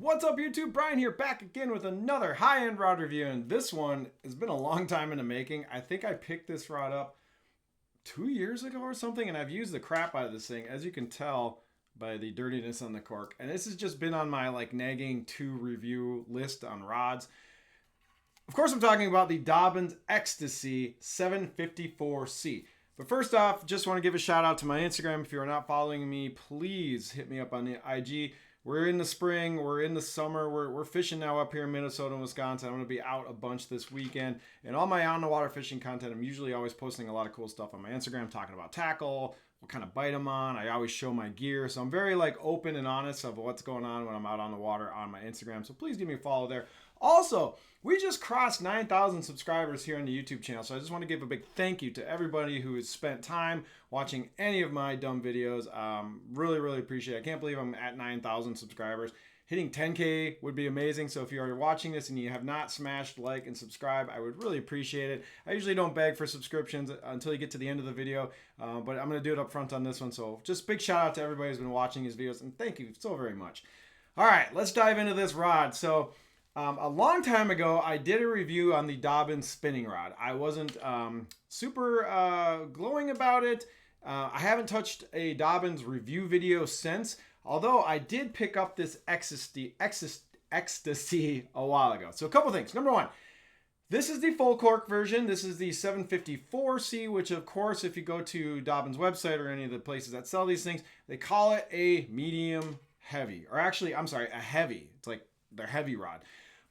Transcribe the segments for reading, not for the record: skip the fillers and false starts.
What's up YouTube? Brian here, back again with another high-end rod review, and this one has been a long time in the making. I think I picked this rod up 2 years ago or something, and I've used the crap out of this thing, as you can tell by the dirtiness on the cork. And this has just been on my nagging to review list on rods. Of course, I'm talking about the Dobyns Xtasy 754C. But first off, just want to give a shout out to my Instagram. If you're not following me, please hit me up on the IG. We're in the spring, we're in the summer, we're fishing now up here in Minnesota and Wisconsin. I'm going to be out a bunch this weekend. And all my on-the-water fishing content, I'm usually always posting a lot of cool stuff on my Instagram, talking about tackle, what kind of bite I'm on. I always show my gear. So I'm very open and honest of what's going on when I'm out on the water on my Instagram. So please give me a follow there. Also, we just crossed 9,000 subscribers here on the YouTube channel, so I just want to give a big thank you to everybody who has spent time watching any of my dumb videos. Really appreciate it. I can't believe I'm at 9,000 subscribers. Hitting 10K would be amazing, so if you are watching this and you have not smashed like and subscribe, I would really appreciate it. I usually don't beg for subscriptions until you get to the end of the video, but I'm going to do it up front on this one, so just big shout out to everybody who's been watching these videos, and thank you so very much. All right, let's dive into this rod. So a long time ago, I did a review on the Dobyns spinning rod. I wasn't super glowing about it. I haven't touched a Dobyns review video since, although I did pick up this Xtasy a while ago. So a couple things. Number one, this is the full cork version. This is the 754C, which of course, if you go to Dobyns website or any of the places that sell these things, they call it a medium heavy, or actually, I'm sorry, a heavy. It's like their heavy rod.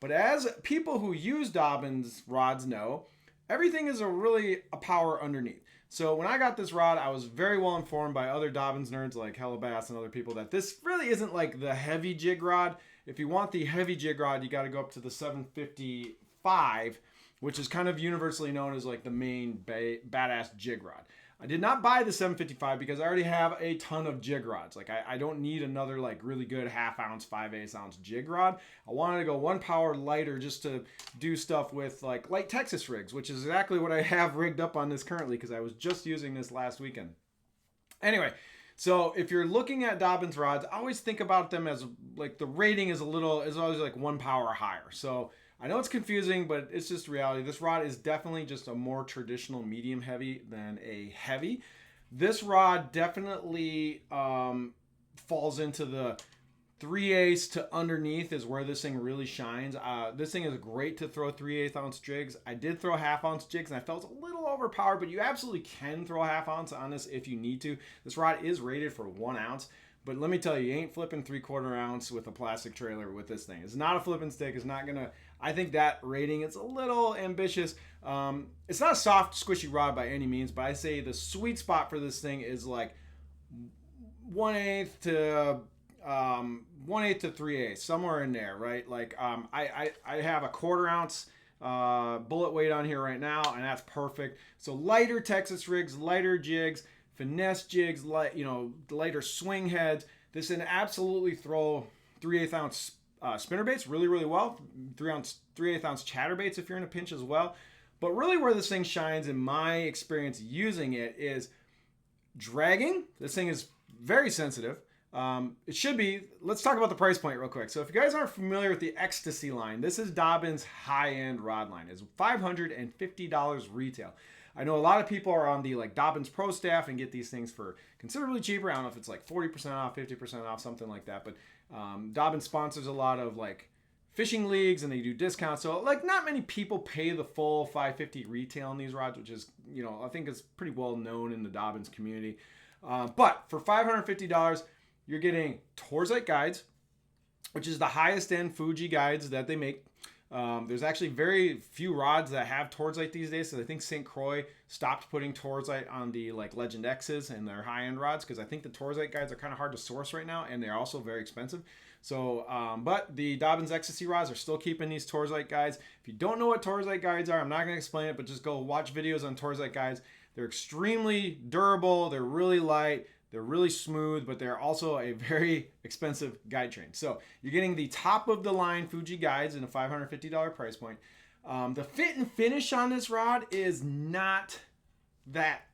But as people who use Dobyns rods know, everything is a power underneath. So when I got this rod, I was very well informed by other Dobyns nerds like Hellabass and other people that this really isn't like the heavy jig rod. If you want the heavy jig rod, you got to go up to the 755, which is kind of universally known as like the main badass jig rod. I did not buy the 755 because I already have a ton of jig rods. Like I don't need another really good 1/2 ounce, 5/8 ounce jig rod. I wanted to go one power lighter just to do stuff with light Texas rigs, which is exactly what I have rigged up on this currently because I was just using this last weekend. Anyway, so if you're looking at Dobyns rods, I always think about them as the rating is always one power higher. So I know it's confusing, but it's just reality. This rod is definitely just a more traditional medium heavy than a heavy. This rod definitely falls into the 3/8 to underneath is where this thing really shines. This thing is great to throw 3/8 ounce jigs. I did throw 1/2 ounce jigs and I felt a little overpowered, but you absolutely can throw 1/2 ounce on this if you need to. This rod is rated for 1 ounce. But let me tell you, you ain't flipping 3/4 ounce with a plastic trailer with this thing. It's not a flipping stick. It's not gonna. I think that rating is a little ambitious. It's not a soft, squishy rod by any means, but I say the sweet spot for this thing is 1/8 to 1/8 to 3/8, somewhere in there, right? I have a 1/4 ounce bullet weight on here right now, and that's perfect. So lighter Texas rigs, lighter jigs, finesse jigs, lighter swing heads. This can absolutely throw 3/8 ounce spinnerbaits really well. 3/8 ounce chatterbaits if you're in a pinch as well. But really where this thing shines in my experience using it is dragging. This thing is very sensitive. It should be. Let's talk about the price point real quick. So if you guys aren't familiar with the Xtasy line, this is Dobyns high-end rod line. It's $550 retail. I know a lot of people are on the Dobyns Pro staff and get these things for considerably cheaper. I don't know if it's 40% off, 50% off, something like that. But Dobyns sponsors a lot of fishing leagues and they do discounts. So not many people pay the full $550 retail on these rods, which is, I think is pretty well known in the Dobyns community. But for $550, you're getting Torzite guides, which is the highest end Fuji guides that they make. There's actually very few rods that have Torzite these days. So I think St. Croix stopped putting Torzite on the Legend X's and their high-end rods because I think the Torzite guides are kind of hard to source right now and they're also very expensive. So, but the Dobyns Xtasy rods are still keeping these Torzite guides. If you don't know what Torzite guides are, I'm not going to explain it, but just go watch videos on Torzite guides. They're extremely durable. They're really light. They're really smooth, but they're also a very expensive guide train. So you're getting the top of the line Fuji guides in a $550 price point. The fit and finish on this rod is not that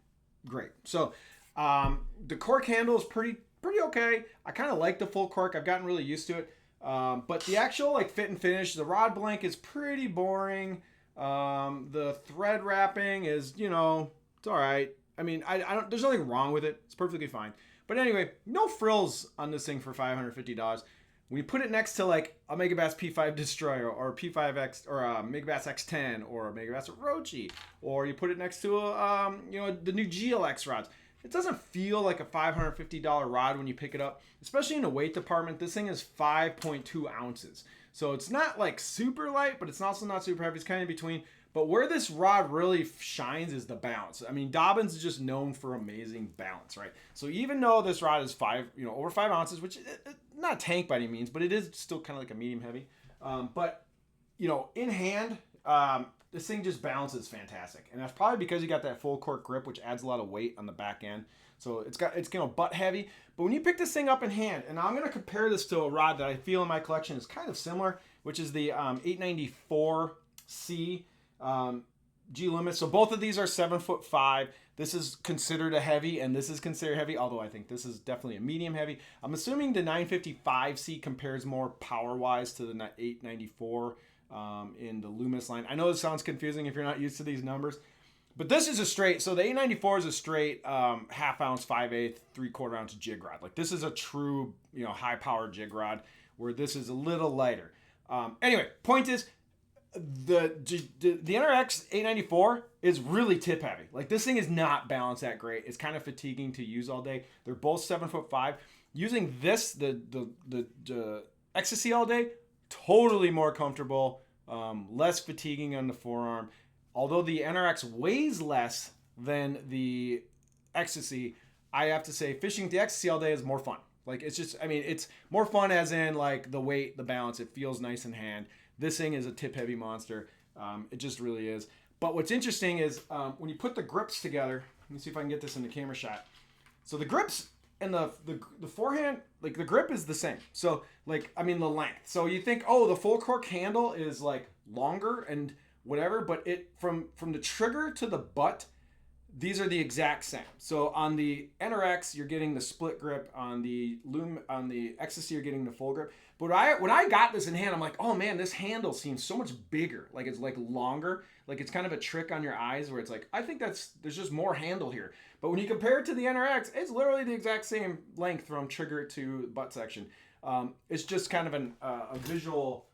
great. So the cork handle is pretty okay. I kind of like the full cork. I've gotten really used to it. But the actual like fit and finish, the rod blank is pretty boring. The thread wrapping is, you know, it's all right. I mean, I don't. There's nothing wrong with it. It's perfectly fine. But anyway, no frills on this thing for $550. When you put it next to like a Megabass P5 Destroyer or P5X or a Megabass X10 or a Megabass Orochi, or you put it next to a, you know, the new GLX rods, it doesn't feel like a $550 rod when you pick it up, especially in the weight department. This thing is 5.2 ounces. So it's not like super light, but it's also not super heavy. It's kind of in between. But where this rod really shines is the bounce. I mean, Dobyns is just known for amazing balance, right? So even though this rod is over 5 ounces, which not a tank by any means, but it is still kind of like a medium heavy. But you know, in hand, this thing just balances fantastic, and that's probably because you got that full cork grip, which adds a lot of weight on the back end. So it's butt heavy. But when you pick this thing up in hand, and I'm gonna compare this to a rod that I feel in my collection is kind of similar, which is the 894C. G Loomis. So both of these are 7'5". This is considered a heavy, and this is considered heavy, although I think this is definitely a medium heavy. I'm assuming the 955C compares more power-wise to the 894 in the Loomis line. I know this sounds confusing if you're not used to these numbers, but this is a straight, so the 894 is a straight half ounce, 5/8, 3/4 ounce jig rod. Like this is a true, you know, high power jig rod, where this is a little lighter. Anyway, point is, the NRX 894 is really tip heavy. Like this thing is not balanced that great. It's kind of fatiguing to use all day. They're both 7'5". Using this, the Xtasy all day, totally more comfortable, less fatiguing on the forearm. Although the NRX weighs less than the Xtasy, I have to say fishing the Xtasy all day is more fun. Like it's just, I mean, it's more fun as in like the weight, the balance. It feels nice in hand. This thing is a tip-heavy monster. It just really is. But what's interesting is when you put the grips together, let me see if I can get this in the camera shot. So the grips and the forehand, like the grip is the same. So like, I mean the length. So you think, oh, the full cork handle is like longer and whatever, but it from the trigger to the butt, these are the exact same. So on the NRX, you're getting the split grip. On the Xtasy, you're getting the full grip. But when I got this in hand, I'm like, oh man, this handle seems so much bigger. Like it's like longer. Like it's kind of a trick on your eyes where it's like, I think there's just more handle here. But when you compare it to the NRX, it's literally the exact same length from trigger to butt section. It's just kind of a visual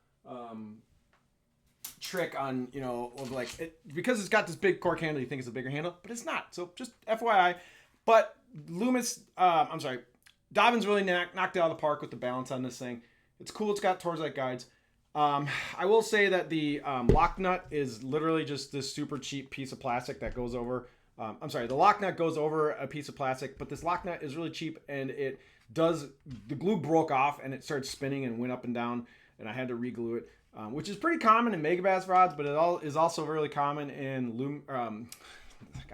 trick on, you know, of like it, because it's got this big cork handle, you think it's a bigger handle, but it's not. So just FYI. But Dobyns really knocked it out of the park with the balance on this thing. It's cool. It's got Torzite guides. I will say that the lock nut is literally just this super cheap piece of plastic that goes over. The lock nut goes over a piece of plastic, but this lock nut is really cheap, and the glue broke off and it started spinning and went up and down, and I had to re-glue it, which is pretty common in Megabass rods, but it is also really common in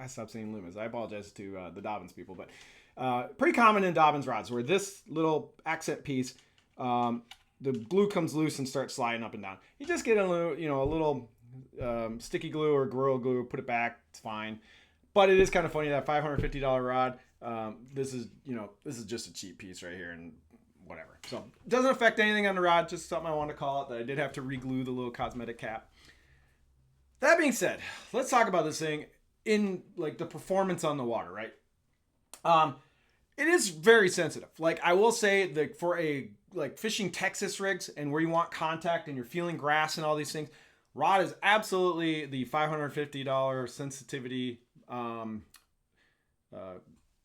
I stopped saying Loomis. I apologize to the Dobyns people, but pretty common in Dobyns rods, where this little accent piece, the glue comes loose and starts sliding up and down. You just get a little sticky glue or Gorilla Glue, put it back, it's fine. But it is kind of funny that $550 rod. This is just a cheap piece right here and whatever. So it doesn't affect anything on the rod. Just something I want to call it, that I did have to re-glue the little cosmetic cap. That being said, let's talk about this thing in like the performance on the water, right? It is very sensitive. Like I will say that for fishing Texas rigs and where you want contact and you're feeling grass and all these things, rod is absolutely the $550 sensitivity.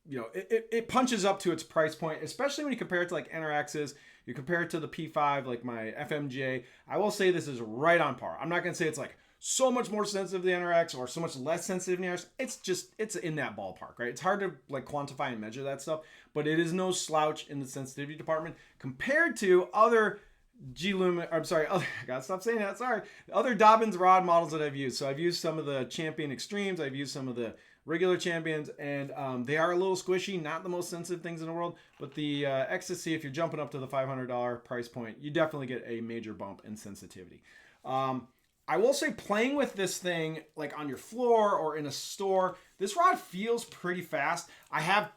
It punches up to its price point, especially when you compare it to like NRXs. You compare it to the P5, like my FMJ. I will say this is right on par. I'm not going to say it's like so much more sensitive than the NRX or so much less sensitive than the NRX. It's in that ballpark, right? It's hard to like quantify and measure that stuff, but it is no slouch in the sensitivity department compared to other I gotta stop saying that. Sorry. Other Dobyns rod models that I've used. So I've used some of the Champion Extremes. I've used some of the regular Champions, and they are a little squishy, not the most sensitive things in the world. But the Xtasy, if you're jumping up to the $500 price point, you definitely get a major bump in sensitivity. I will say playing with this thing like on your floor or in a store, this rod feels pretty fast. I have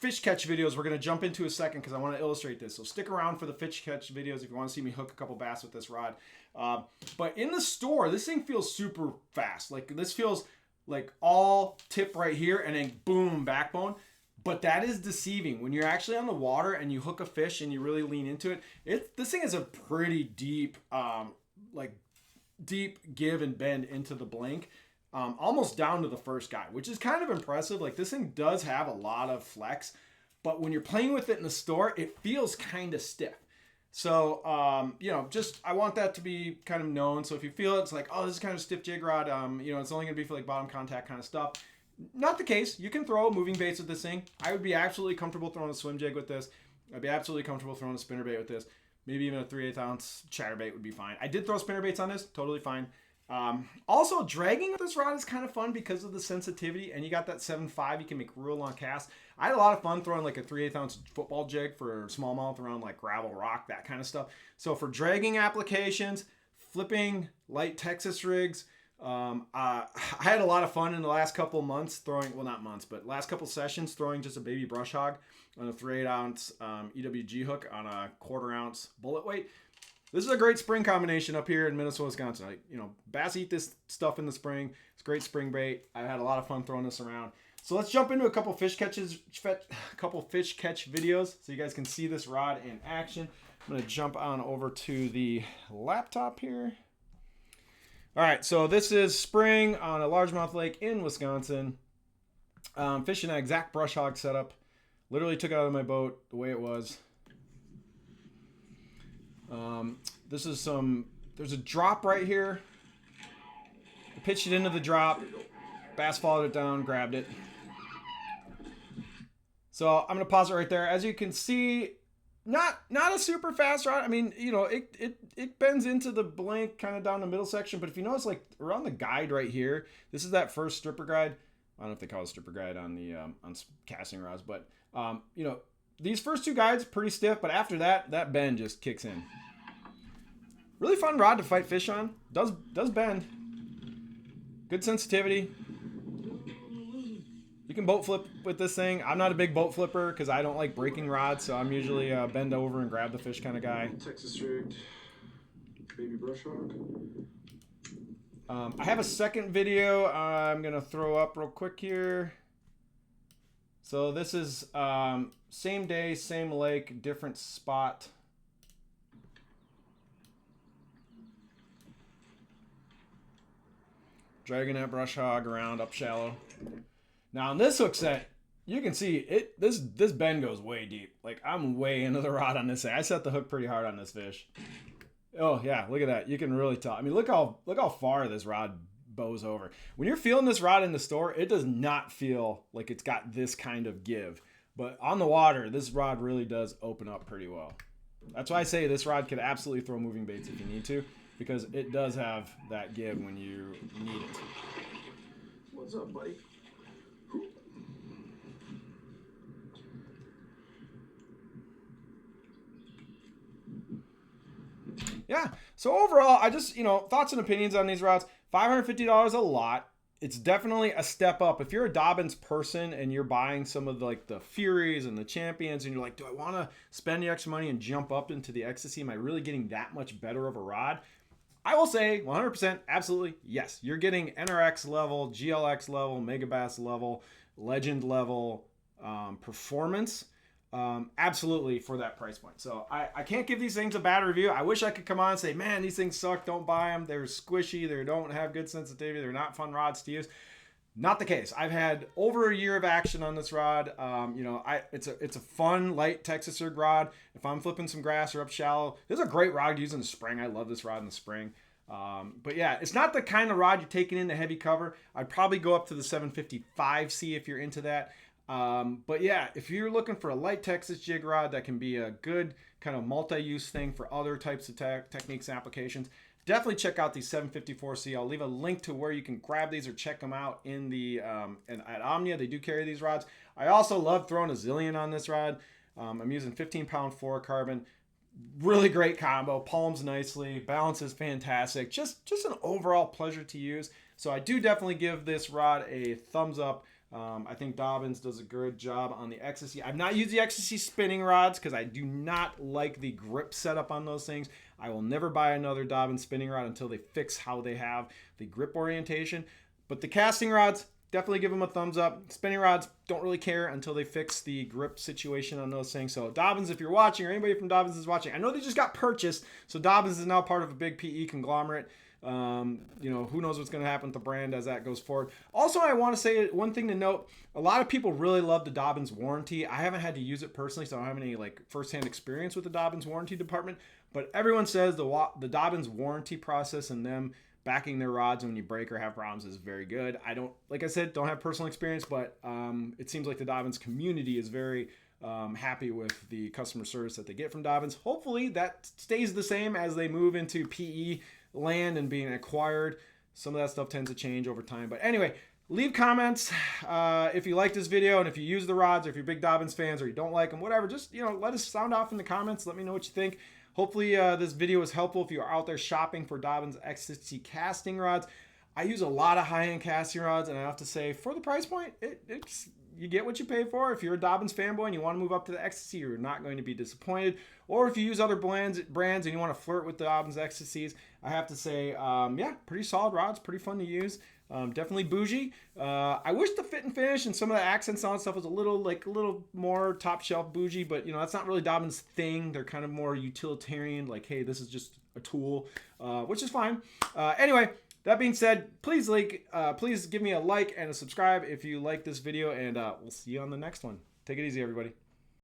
fish catch videos we're going to jump into a second because I want to illustrate this. So stick around for the fish catch videos if you want to see me hook a couple bass with this rod. But in the store, this thing feels super fast. Like this feels like all tip right here and then boom, backbone. But that is deceiving. When you're actually on the water and you hook a fish and you really lean into it, this thing is a pretty deep, deep give and bend into the blink, almost down to the first guide, which is kind of impressive. Like this thing does have a lot of flex, but when you're playing with it in the store, it feels kind of stiff. So, you know, just, I want that to be kind of known. So if you feel it's like, oh, this is kind of a stiff jig rod, you know, it's only gonna be for like bottom contact kind of stuff. Not the case. You can throw moving baits with this thing. I would be absolutely comfortable throwing a swim jig with this. I'd be absolutely comfortable throwing a spinner bait with this. Maybe even a 3/8 ounce chatterbait would be fine. I did throw spinner baits on this, totally fine. Also, dragging with this rod is kind of fun because of the sensitivity, and you got that 7.5. You can make real long casts. I had a lot of fun throwing like a 3/8 ounce football jig for smallmouth around like gravel, rock, that kind of stuff. So for dragging applications, flipping light Texas rigs, I had a lot of fun in the last couple of months throwing, well, not months, but last couple sessions throwing just a baby brush hog on a 3/8 ounce EWG hook on a 1/4 ounce bullet weight. This is a great spring combination up here in Minnesota, Wisconsin. You know, bass eat this stuff in the spring. It's great spring bait. I had a lot of fun throwing this around. So let's jump into a couple fish catch videos so you guys can see this rod in action. I'm going to jump on over to the laptop here. All right, so this is spring on a largemouth lake in Wisconsin. Fishing that exact brush hog setup. Literally took it out of my boat the way it was. This is there's a drop right here. I pitched it into the drop. Bass followed it down, grabbed it. So I'm gonna pause it right there. As you can see, not a super fast rod. I mean, you know, it bends into the blink kind of down the middle section, but if you notice, like around the guide right here, this is that first stripper guide. I don't know if they call it stripper guide on the on casting rods, but you know, these first two guides pretty stiff, but after that bend just kicks in. Really fun rod to fight fish on. Does bend. Good sensitivity. You can boat flip with this thing. I'm not a big boat flipper because I don't like breaking rods, so I'm usually a bend over and grab the fish kind of guy. Texas rigged baby brush hog. I have a second video I'm gonna throw up real quick here. So this is same day, same lake, different spot. Dragging that brush hog around up shallow. Now on this hook set, you can see it. This bend goes way deep. Like I'm way into the rod on this thing. I set the hook pretty hard on this fish. Oh yeah, look at that. You can really tell. I mean, look how far this rod bows over. When you're feeling this rod in the store, it does not feel like it's got this kind of give. But on the water, this rod really does open up pretty well. That's why I say this rod could absolutely throw moving baits if you need to, because it does have that give when you need it. What's up, buddy? Yeah, so overall, I just, you know, thoughts and opinions on these rods. $550 a lot. It's definitely a step up. If you're a Dobyns person and you're buying some of the Furies and the Champions and you're like, do I want to spend the extra money and jump up into the Xtasy? Am I really getting that much better of a rod? I will say 100% absolutely yes. You're getting NRX level, GLX level, Megabass level, Legend level performance. Absolutely for that price point. So I can't give these things a bad review. I wish I could come on and say, man, these things suck, don't buy them, they're squishy, they don't have good sensitivity, they're not fun rods to use. Not the case. I've had over a year of action on this rod. You know, it's a fun light Texas rig rod. If I'm flipping some grass or up shallow, this is a great rod to use in the spring. I love this rod in the spring. But yeah, it's not the kind of rod you're taking into heavy cover. I'd probably go up to the 755C if you're into that. But yeah, if you're looking for a light Texas jig rod that can be a good kind of multi-use thing for other types of techniques and applications, definitely check out these 754C. I'll leave a link to where you can grab these or check them out in the at Omnia. They do carry these rods. I also love throwing a zillion on this rod. I'm using 15-pound fluorocarbon. Really great combo, palms nicely, balance is fantastic. Just an overall pleasure to use. So I do definitely give this rod a thumbs up. I think Dobyns does a good job on the Xtasy. I've not used the Xtasy spinning rods because I do not like the grip setup on those things. I will never buy another Dobyns spinning rod until they fix how they have the grip orientation. But the casting rods, definitely give them a thumbs up. Spinning rods, don't really care until they fix the grip situation on those things. So Dobyns, if you're watching, or anybody from Dobyns is watching, I know they just got purchased, so Dobyns is now part of a big PE conglomerate. You know, who knows what's going to happen with the brand as that goes forward. Also, I want to say one thing to note: a lot of people really love the Dobyns warranty. I haven't had to use it personally, so I don't have any like firsthand experience with the Dobyns warranty department. But everyone says the Dobyns warranty process and them backing their rods when you break or have problems is very good. I don't, like I said, don't have personal experience, but it seems like the Dobyns community is very happy with the customer service that they get from Dobyns. Hopefully that stays the same as they move into PE land and being acquired. Some of that stuff tends to change over time. But anyway, leave comments if you like this video and if you use the rods, or if you're big Dobyns fans or you don't like them, whatever. Just, you know, let us sound off in the comments. Let me know what you think. Hopefully this video was helpful if you are out there shopping for Dobyns Xtasy casting rods. I use a lot of high-end casting rods, and I have to say, for the price point, it's you get what you pay for. If you're a Dobyns fanboy and you want to move up to the Xtasy, you're not going to be disappointed. Or if you use other brands and you want to flirt with the Dobyns Xtasys, I have to say, yeah, pretty solid rods, pretty fun to use. Definitely bougie. I wish the fit and finish and some of the accents and all that stuff was a little more top shelf bougie, but you know, that's not really Dobyns' thing. They're kind of more utilitarian, like, hey, this is just a tool, which is fine. Anyway, that being said, please give me a like and a subscribe if you like this video, and we'll see you on the next one. Take it easy, everybody.